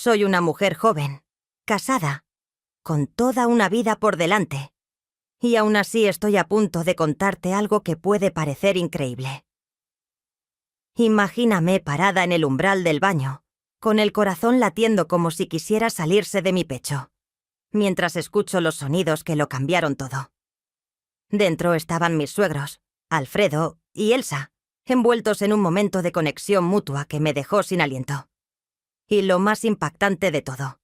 Soy una mujer joven, casada, con toda una vida por delante. Y aún así estoy a punto de contarte algo que puede parecer increíble. Imagíname parada en el umbral del baño, con el corazón latiendo como si quisiera salirse de mi pecho, mientras escucho los sonidos que lo cambiaron todo. Dentro estaban mis suegros, Alfredo y Elsa, envueltos en un momento de conexión mutua que me dejó sin aliento. Y lo más impactante de todo,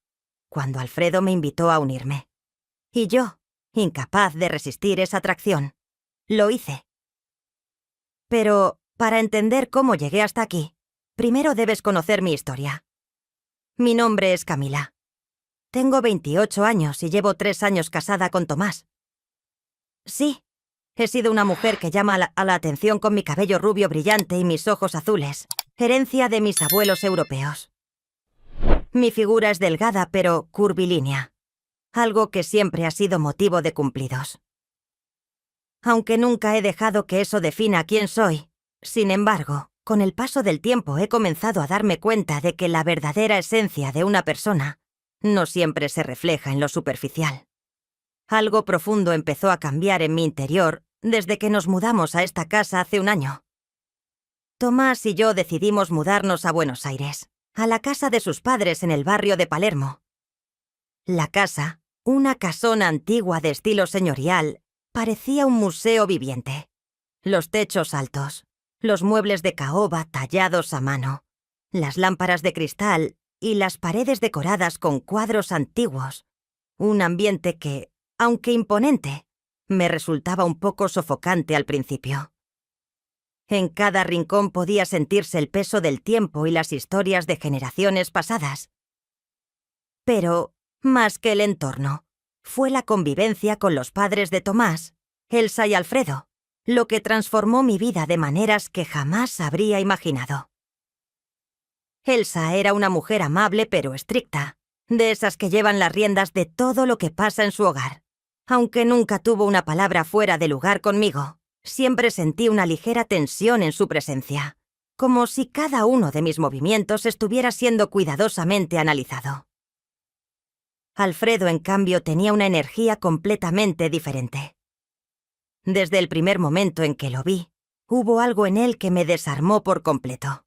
cuando Alfredo me invitó a unirme. Y yo, incapaz de resistir esa atracción, lo hice. Pero, para entender cómo llegué hasta aquí, primero debes conocer mi historia. Mi nombre es Camila. Tengo 28 años y llevo 3 años casada con Tomás. Sí, he sido una mujer que llama a la atención con mi cabello rubio brillante y mis ojos azules, herencia de mis abuelos europeos. Mi figura es delgada pero curvilínea, algo que siempre ha sido motivo de cumplidos. Aunque nunca he dejado que eso defina quién soy, sin embargo, con el paso del tiempo he comenzado a darme cuenta de que la verdadera esencia de una persona no siempre se refleja en lo superficial. Algo profundo empezó a cambiar en mi interior desde que nos mudamos a esta casa hace un año. Tomás y yo decidimos mudarnos a Buenos Aires, a la casa de sus padres en el barrio de Palermo. La casa, una casona antigua de estilo señorial, parecía un museo viviente. Los techos altos, los muebles de caoba tallados a mano, las lámparas de cristal y las paredes decoradas con cuadros antiguos. Un ambiente que, aunque imponente, me resultaba un poco sofocante al principio. En cada rincón podía sentirse el peso del tiempo y las historias de generaciones pasadas. Pero, más que el entorno, fue la convivencia con los padres de Tomás, Elsa y Alfredo, lo que transformó mi vida de maneras que jamás habría imaginado. Elsa era una mujer amable pero estricta, de esas que llevan las riendas de todo lo que pasa en su hogar. Aunque nunca tuvo una palabra fuera de lugar conmigo, siempre sentí una ligera tensión en su presencia, como si cada uno de mis movimientos estuviera siendo cuidadosamente analizado. Alfredo, en cambio, tenía una energía completamente diferente. Desde el primer momento en que lo vi, hubo algo en él que me desarmó por completo.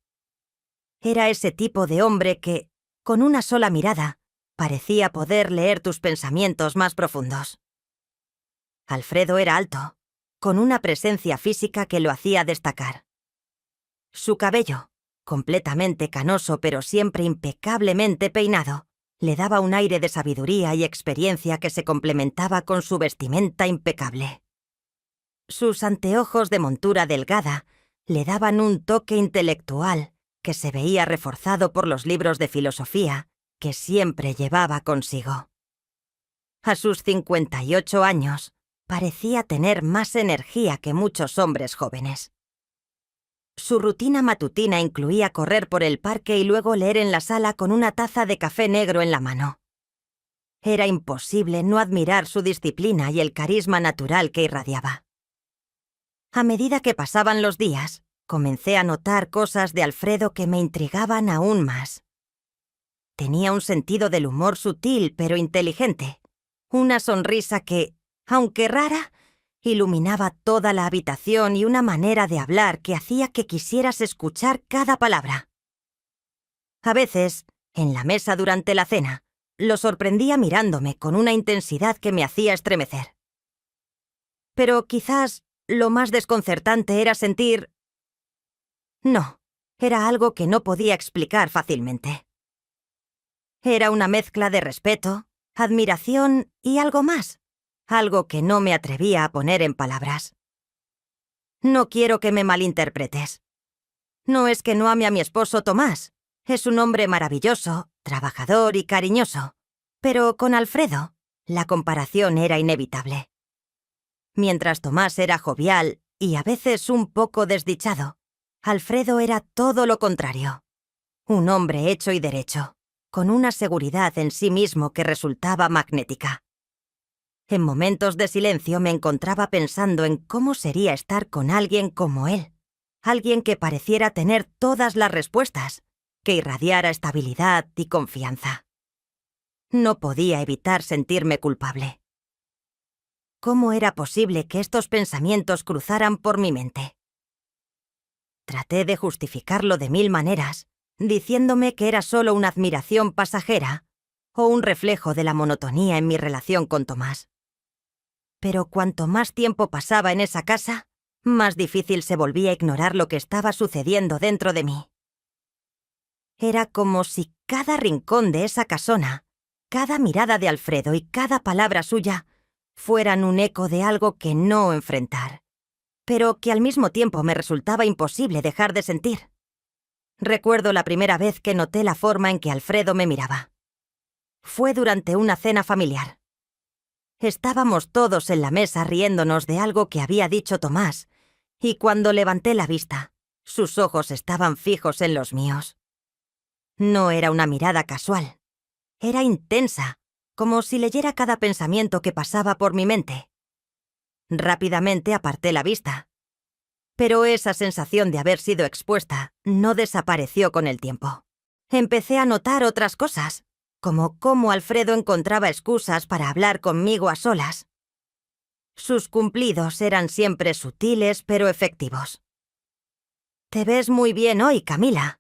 Era ese tipo de hombre que, con una sola mirada, parecía poder leer tus pensamientos más profundos. Alfredo era alto, con una presencia física que lo hacía destacar. Su cabello, completamente canoso pero siempre impecablemente peinado, le daba un aire de sabiduría y experiencia que se complementaba con su vestimenta impecable. Sus anteojos de montura delgada le daban un toque intelectual que se veía reforzado por los libros de filosofía que siempre llevaba consigo. A sus 58 años, parecía tener más energía que muchos hombres jóvenes. Su rutina matutina incluía correr por el parque y luego leer en la sala con una taza de café negro en la mano. Era imposible no admirar su disciplina y el carisma natural que irradiaba. A medida que pasaban los días, comencé a notar cosas de Alfredo que me intrigaban aún más. Tenía un sentido del humor sutil pero inteligente, una sonrisa que, aunque rara, iluminaba toda la habitación y una manera de hablar que hacía que quisieras escuchar cada palabra. A veces, en la mesa durante la cena, lo sorprendía mirándome con una intensidad que me hacía estremecer. Pero quizás lo más desconcertante era sentir... No, era algo que no podía explicar fácilmente. Era una mezcla de respeto, admiración y algo más. Algo que no me atrevía a poner en palabras. No quiero que me malinterpretes. No es que no ame a mi esposo Tomás. Es un hombre maravilloso, trabajador y cariñoso. Pero con Alfredo, la comparación era inevitable. Mientras Tomás era jovial y a veces un poco desdichado, Alfredo era todo lo contrario. Un hombre hecho y derecho, con una seguridad en sí mismo que resultaba magnética. En momentos de silencio me encontraba pensando en cómo sería estar con alguien como él, alguien que pareciera tener todas las respuestas, que irradiara estabilidad y confianza. No podía evitar sentirme culpable. ¿Cómo era posible que estos pensamientos cruzaran por mi mente? Traté de justificarlo de mil maneras, diciéndome que era solo una admiración pasajera o un reflejo de la monotonía en mi relación con Tomás. Pero cuanto más tiempo pasaba en esa casa, más difícil se volvía ignorar lo que estaba sucediendo dentro de mí. Era como si cada rincón de esa casona, cada mirada de Alfredo y cada palabra suya fueran un eco de algo que no enfrentar, pero que al mismo tiempo me resultaba imposible dejar de sentir. Recuerdo la primera vez que noté la forma en que Alfredo me miraba. Fue durante una cena familiar. Estábamos todos en la mesa riéndonos de algo que había dicho Tomás, y cuando levanté la vista, sus ojos estaban fijos en los míos. No era una mirada casual. Era intensa, como si leyera cada pensamiento que pasaba por mi mente. Rápidamente aparté la vista. Pero esa sensación de haber sido expuesta no desapareció con el tiempo. Empecé a notar otras cosas, como cómo Alfredo encontraba excusas para hablar conmigo a solas. Sus cumplidos eran siempre sutiles pero efectivos. «Te ves muy bien hoy, Camila.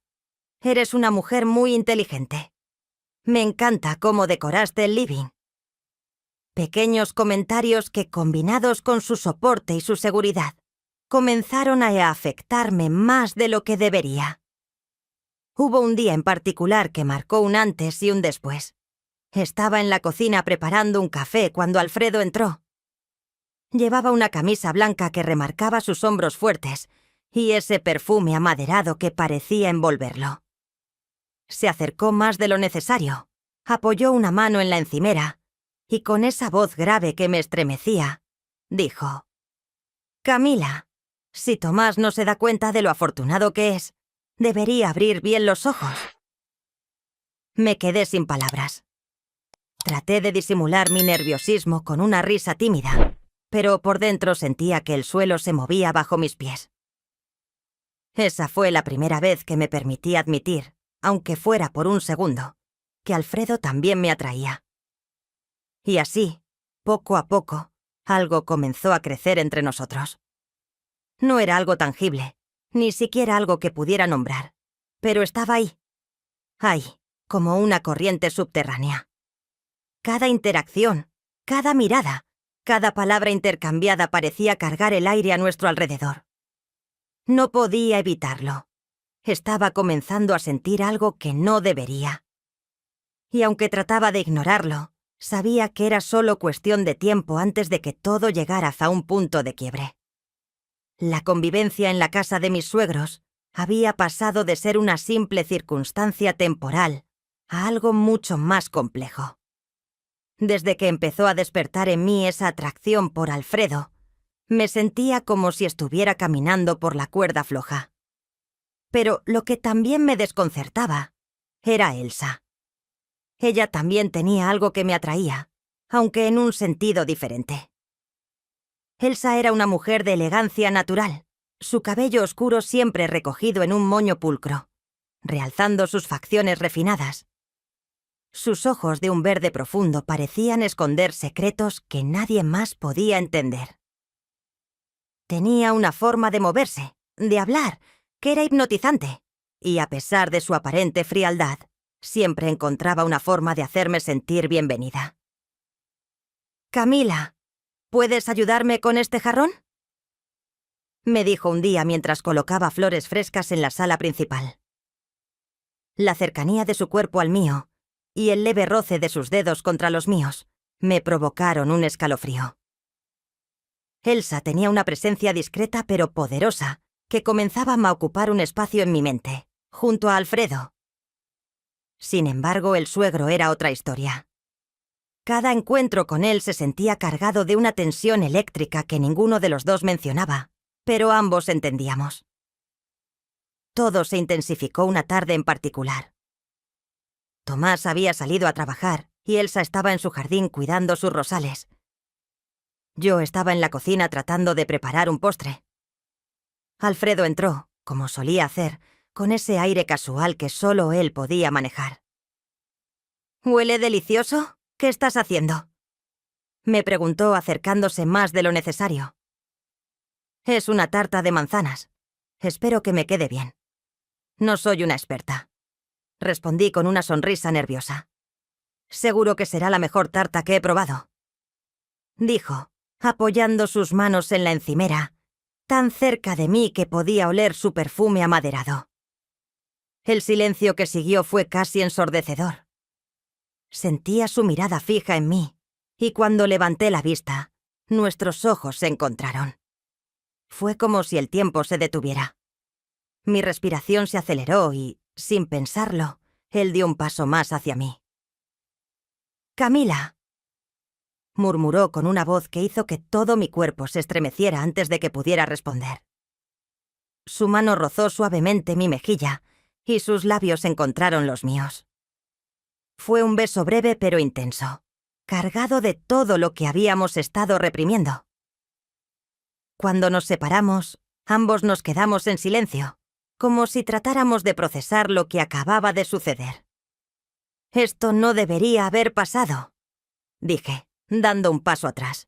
Eres una mujer muy inteligente. Me encanta cómo decoraste el living». Pequeños comentarios que, combinados con su soporte y su seguridad, comenzaron a afectarme más de lo que debería. Hubo un día en particular que marcó un antes y un después. Estaba en la cocina preparando un café cuando Alfredo entró. Llevaba una camisa blanca que remarcaba sus hombros fuertes y ese perfume amaderado que parecía envolverlo. Se acercó más de lo necesario, apoyó una mano en la encimera y con esa voz grave que me estremecía, dijo: «Camila, si Tomás no se da cuenta de lo afortunado que es, debería abrir bien los ojos». Me quedé sin palabras. Traté de disimular mi nerviosismo con una risa tímida, pero por dentro sentía que el suelo se movía bajo mis pies. Esa fue la primera vez que me permití admitir, aunque fuera por un segundo, que Alfredo también me atraía. Y así, poco a poco, algo comenzó a crecer entre nosotros. No era algo tangible, ni siquiera algo que pudiera nombrar, pero estaba ahí, como una corriente subterránea. Cada interacción, cada mirada, cada palabra intercambiada parecía cargar el aire a nuestro alrededor. No podía evitarlo. Estaba comenzando a sentir algo que no debería. Y aunque trataba de ignorarlo, sabía que era solo cuestión de tiempo antes de que todo llegara a un punto de quiebre. La convivencia en la casa de mis suegros había pasado de ser una simple circunstancia temporal a algo mucho más complejo. Desde que empezó a despertar en mí esa atracción por Alfredo, me sentía como si estuviera caminando por la cuerda floja. Pero lo que también me desconcertaba era Elsa. Ella también tenía algo que me atraía, aunque en un sentido diferente. Elsa era una mujer de elegancia natural, su cabello oscuro siempre recogido en un moño pulcro, realzando sus facciones refinadas. Sus ojos de un verde profundo parecían esconder secretos que nadie más podía entender. Tenía una forma de moverse, de hablar, que era hipnotizante, y a pesar de su aparente frialdad, siempre encontraba una forma de hacerme sentir bienvenida. «Camila, ¿puedes ayudarme con este jarrón?», me dijo un día mientras colocaba flores frescas en la sala principal. La cercanía de su cuerpo al mío y el leve roce de sus dedos contra los míos me provocaron un escalofrío. Elsa tenía una presencia discreta pero poderosa que comenzaba a ocupar un espacio en mi mente, junto a Alfredo. Sin embargo, el suegro era otra historia. Cada encuentro con él se sentía cargado de una tensión eléctrica que ninguno de los dos mencionaba, pero ambos entendíamos. Todo se intensificó una tarde en particular. Tomás había salido a trabajar y Elsa estaba en su jardín cuidando sus rosales. Yo estaba en la cocina tratando de preparar un postre. Alfredo entró, como solía hacer, con ese aire casual que solo él podía manejar. «¿Huele delicioso? ¿Qué estás haciendo?», me preguntó acercándose más de lo necesario. «Es una tarta de manzanas. Espero que me quede bien. No soy una experta», respondí con una sonrisa nerviosa. «Seguro que será la mejor tarta que he probado», dijo, apoyando sus manos en la encimera, tan cerca de mí que podía oler su perfume amaderado. El silencio que siguió fue casi ensordecedor. Sentía su mirada fija en mí, y cuando levanté la vista, nuestros ojos se encontraron. Fue como si el tiempo se detuviera. Mi respiración se aceleró y, sin pensarlo, él dio un paso más hacia mí. «Camila», murmuró con una voz que hizo que todo mi cuerpo se estremeciera antes de que pudiera responder. Su mano rozó suavemente mi mejilla y sus labios encontraron los míos. Fue un beso breve pero intenso, cargado de todo lo que habíamos estado reprimiendo. Cuando nos separamos, ambos nos quedamos en silencio, como si tratáramos de procesar lo que acababa de suceder. «Esto no debería haber pasado», dije, dando un paso atrás.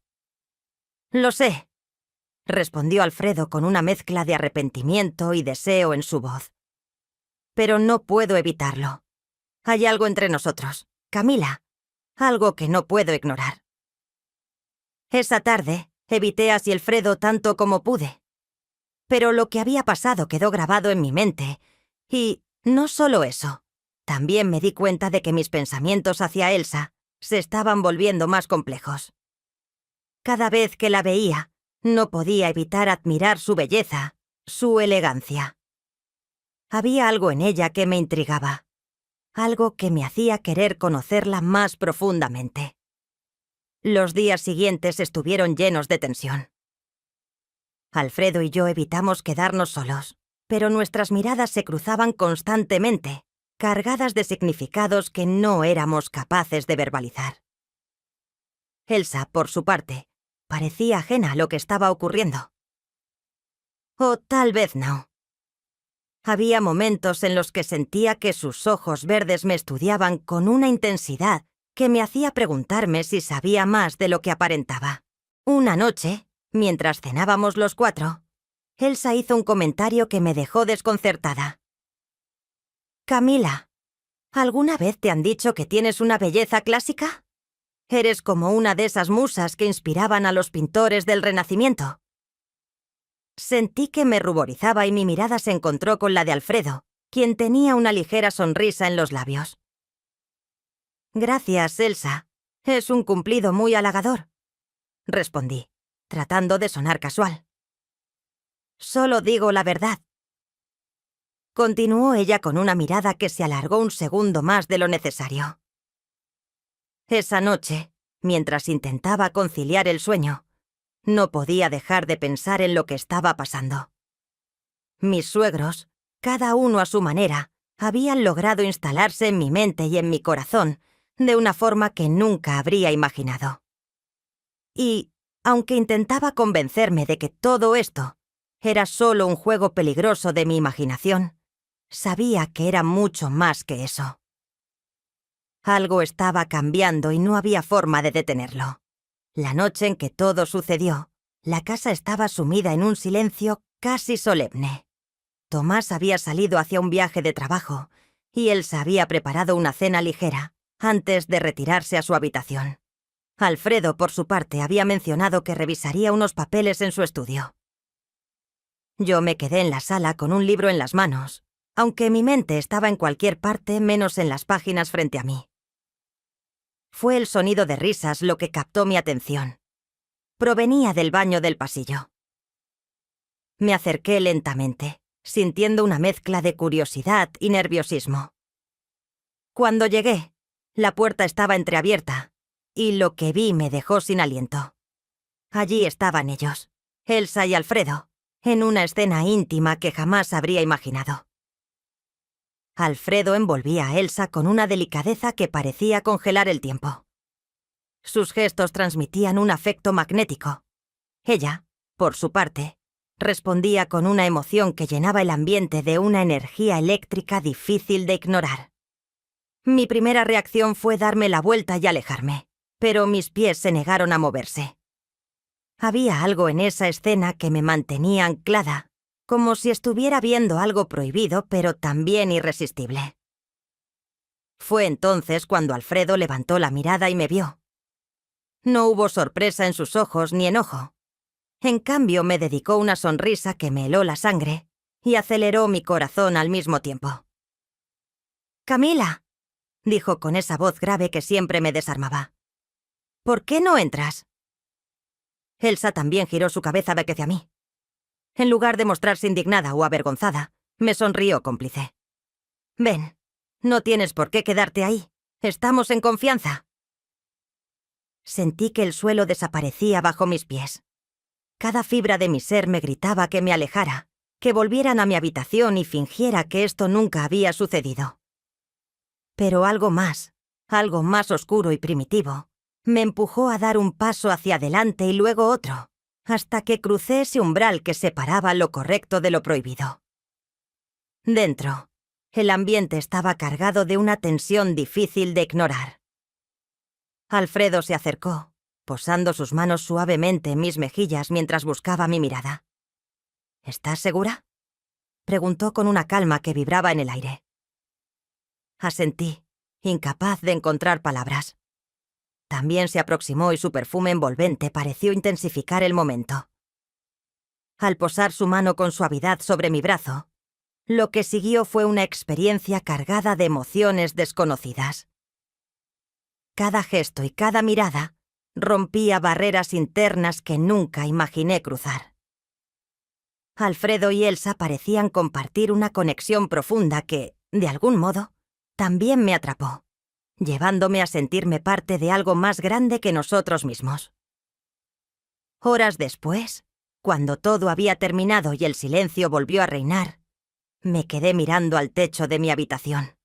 «Lo sé», respondió Alfredo con una mezcla de arrepentimiento y deseo en su voz. «Pero no puedo evitarlo. Hay algo entre nosotros, Camila, algo que no puedo ignorar». Esa tarde evité a Silfredo tanto como pude. Pero lo que había pasado quedó grabado en mi mente, y no solo eso, también me di cuenta de que mis pensamientos hacia Elsa se estaban volviendo más complejos. Cada vez que la veía, no podía evitar admirar su belleza, su elegancia. Había algo en ella que me intrigaba, algo que me hacía querer conocerla más profundamente. Los días siguientes estuvieron llenos de tensión. Alfredo y yo evitamos quedarnos solos, pero nuestras miradas se cruzaban constantemente, cargadas de significados que no éramos capaces de verbalizar. Elsa, por su parte, parecía ajena a lo que estaba ocurriendo. O tal vez no. Había momentos en los que sentía que sus ojos verdes me estudiaban con una intensidad que me hacía preguntarme si sabía más de lo que aparentaba. Una noche, mientras cenábamos los cuatro, Elsa hizo un comentario que me dejó desconcertada. «Camila, ¿alguna vez te han dicho que tienes una belleza clásica? Eres como una de esas musas que inspiraban a los pintores del Renacimiento». Sentí que me ruborizaba y mi mirada se encontró con la de Alfredo, quien tenía una ligera sonrisa en los labios. «Gracias, Elsa. Es un cumplido muy halagador», respondí, tratando de sonar casual. «Solo digo la verdad». Continuó ella con una mirada que se alargó un segundo más de lo necesario. Esa noche, mientras intentaba conciliar el sueño, no podía dejar de pensar en lo que estaba pasando. Mis suegros, cada uno a su manera, habían logrado instalarse en mi mente y en mi corazón de una forma que nunca habría imaginado. Y, aunque intentaba convencerme de que todo esto era solo un juego peligroso de mi imaginación, sabía que era mucho más que eso. Algo estaba cambiando y no había forma de detenerlo. La noche en que todo sucedió, la casa estaba sumida en un silencio casi solemne. Tomás había salido hacia un viaje de trabajo y Elsa había preparado una cena ligera antes de retirarse a su habitación. Alfredo, por su parte, había mencionado que revisaría unos papeles en su estudio. Yo me quedé en la sala con un libro en las manos, aunque mi mente estaba en cualquier parte menos en las páginas frente a mí. Fue el sonido de risas lo que captó mi atención. Provenía del baño del pasillo. Me acerqué lentamente, sintiendo una mezcla de curiosidad y nerviosismo. Cuando llegué, la puerta estaba entreabierta, y lo que vi me dejó sin aliento. Allí estaban ellos, Elsa y Alfredo, en una escena íntima que jamás habría imaginado. Alfredo envolvía a Elsa con una delicadeza que parecía congelar el tiempo. Sus gestos transmitían un afecto magnético. Ella, por su parte, respondía con una emoción que llenaba el ambiente de una energía eléctrica difícil de ignorar. Mi primera reacción fue darme la vuelta y alejarme, pero mis pies se negaron a moverse. Había algo en esa escena que me mantenía anclada, como si estuviera viendo algo prohibido pero también irresistible. Fue entonces cuando Alfredo levantó la mirada y me vio. No hubo sorpresa en sus ojos ni enojo. En cambio, me dedicó una sonrisa que me heló la sangre y aceleró mi corazón al mismo tiempo. «Camila», dijo con esa voz grave que siempre me desarmaba. «¿Por qué no entras?» Elsa también giró su cabeza hacia mí. En lugar de mostrarse indignada o avergonzada, me sonrió cómplice. «Ven, no tienes por qué quedarte ahí. Estamos en confianza». Sentí que el suelo desaparecía bajo mis pies. Cada fibra de mi ser me gritaba que me alejara, que volvieran a mi habitación y fingiera que esto nunca había sucedido. Pero algo más oscuro y primitivo, me empujó a dar un paso hacia adelante y luego otro, hasta que crucé ese umbral que separaba lo correcto de lo prohibido. Dentro, el ambiente estaba cargado de una tensión difícil de ignorar. Alfredo se acercó, posando sus manos suavemente en mis mejillas mientras buscaba mi mirada. «¿Estás segura?», preguntó con una calma que vibraba en el aire. Asentí, incapaz de encontrar palabras. También se aproximó y su perfume envolvente pareció intensificar el momento. Al posar su mano con suavidad sobre mi brazo, lo que siguió fue una experiencia cargada de emociones desconocidas. Cada gesto y cada mirada rompía barreras internas que nunca imaginé cruzar. Alfredo y Elsa parecían compartir una conexión profunda que, de algún modo, también me atrapó, llevándome a sentirme parte de algo más grande que nosotros mismos. Horas después, cuando todo había terminado y el silencio volvió a reinar, me quedé mirando al techo de mi habitación.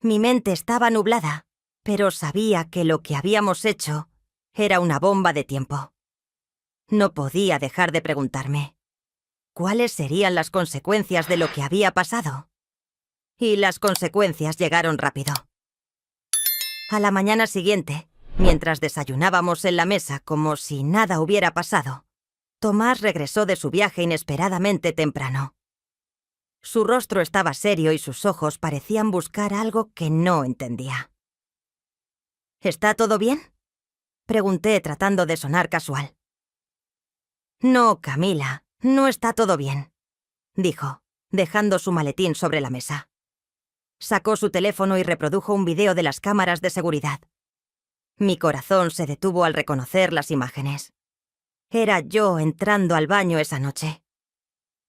Mi mente estaba nublada, pero sabía que lo que habíamos hecho era una bomba de tiempo. No podía dejar de preguntarme, ¿cuáles serían las consecuencias de lo que había pasado? Y las consecuencias llegaron rápido. A la mañana siguiente, mientras desayunábamos en la mesa como si nada hubiera pasado, Tomás regresó de su viaje inesperadamente temprano. Su rostro estaba serio y sus ojos parecían buscar algo que no entendía. «¿Está todo bien?», pregunté tratando de sonar casual. «No, Camila, no está todo bien», dijo, dejando su maletín sobre la mesa. Sacó su teléfono y reprodujo un video de las cámaras de seguridad. Mi corazón se detuvo al reconocer las imágenes. Era yo entrando al baño esa noche.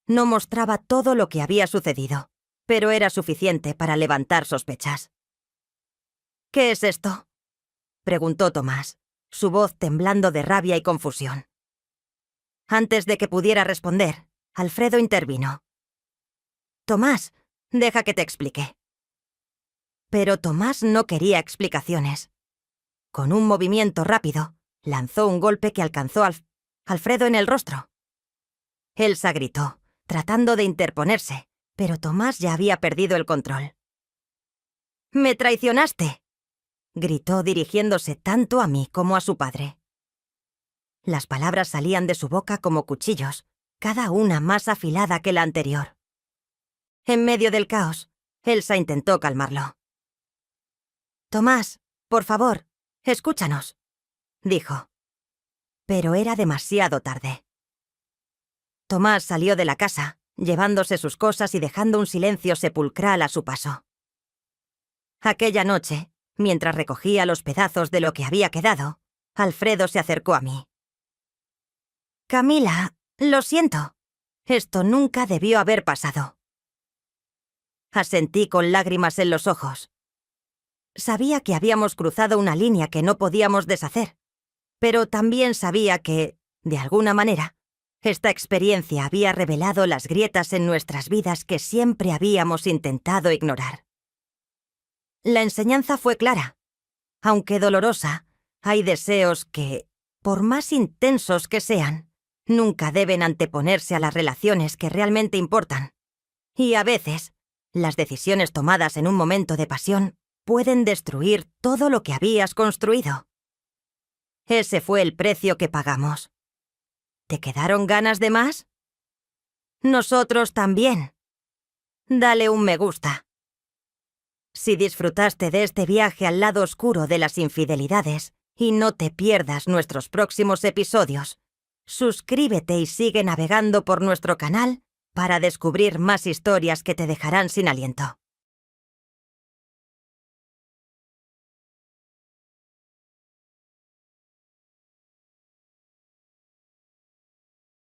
No mostraba todo lo que había sucedido, pero era suficiente para levantar sospechas. «¿Qué es esto?», preguntó Tomás, su voz temblando de rabia y confusión. Antes de que pudiera responder, Alfredo intervino. «Tomás, deja que te explique». Pero Tomás no quería explicaciones. Con un movimiento rápido, lanzó un golpe que alcanzó a Alfredo en el rostro. Elsa gritó, tratando de interponerse, pero Tomás ya había perdido el control. «¡Me traicionaste!», gritó dirigiéndose tanto a mí como a su padre. Las palabras salían de su boca como cuchillos, cada una más afilada que la anterior. En medio del caos, Elsa intentó calmarlo. «Tomás, por favor, escúchanos», dijo. Pero era demasiado tarde. Tomás salió de la casa, llevándose sus cosas y dejando un silencio sepulcral a su paso. Aquella noche, mientras recogía los pedazos de lo que había quedado, Alfredo se acercó a mí. «Camila, lo siento. Esto nunca debió haber pasado». Asentí con lágrimas en los ojos. Sabía que habíamos cruzado una línea que no podíamos deshacer, pero también sabía que, de alguna manera, esta experiencia había revelado las grietas en nuestras vidas que siempre habíamos intentado ignorar. La enseñanza fue clara. Aunque dolorosa, hay deseos que, por más intensos que sean, nunca deben anteponerse a las relaciones que realmente importan. Y a veces, las decisiones tomadas en un momento de pasión pueden destruir todo lo que habías construido. Ese fue el precio que pagamos. ¿Te quedaron ganas de más? Nosotros también. Dale un me gusta. Si disfrutaste de este viaje al lado oscuro de las infidelidades y no te pierdas nuestros próximos episodios, suscríbete y sigue navegando por nuestro canal para descubrir más historias que te dejarán sin aliento.